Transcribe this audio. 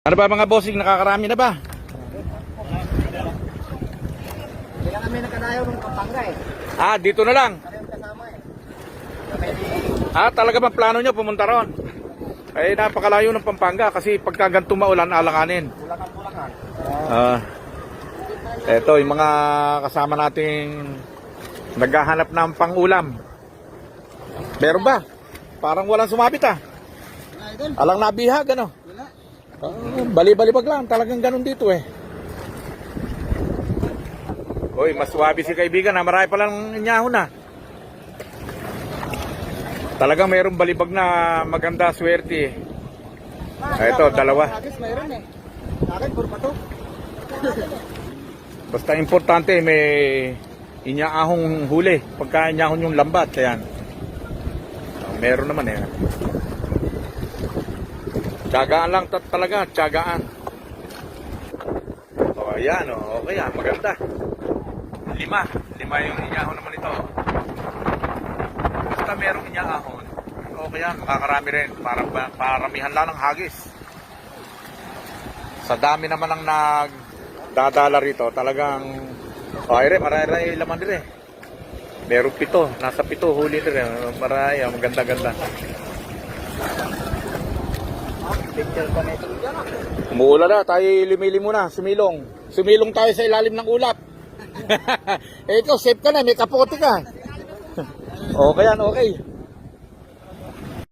Ano ba mga bossing, nakakarami na ba? Hindi lang kami nakadayo ng Pampanga eh. Dito na lang. Kami yung kasama eh. Talaga bang plano nyo pumunta ron? Napakalayo ng Pampanga kasi pagka ganito maulan, alanganin. Bulacan. Eto, yung mga kasama nating naghahanap ng pang-ulam. Meron ba? Parang walang sumabit Idol. Alang nabihag, ano? Wala. Bali-balibag lang, talagang ganun dito eh. Uy, mas wabi si kaibigan na marami palang inyahon na. Talagang mayroong balibag na maganda, swerte eh. Ito, dalawa. Agis mayroon eh. Akin, puro pato. Basta importante may inyaahong huli. Pagka inyahon yung lambat, ayan. Meron naman eh. Tiyagaan lang talaga, tiyagaan. Ayan, okay yan, maganda. Lima yung inyahon naman ito. Basta merong inyahon, okay yan, makakarami rin. Paramihan lang ng hagis. Sa dami naman ang nagdadala rito, talagang marami laman din eh. Merong 7, nasa 7 huli din eh. Marami, maganda-ganda. Picture pa na ito. Umuula na, tayo limili muna, sumilong. Sumilong tayo sa ilalim ng ulap. Ikaw, safe ka na, may kapote ka. Okay yan, okay.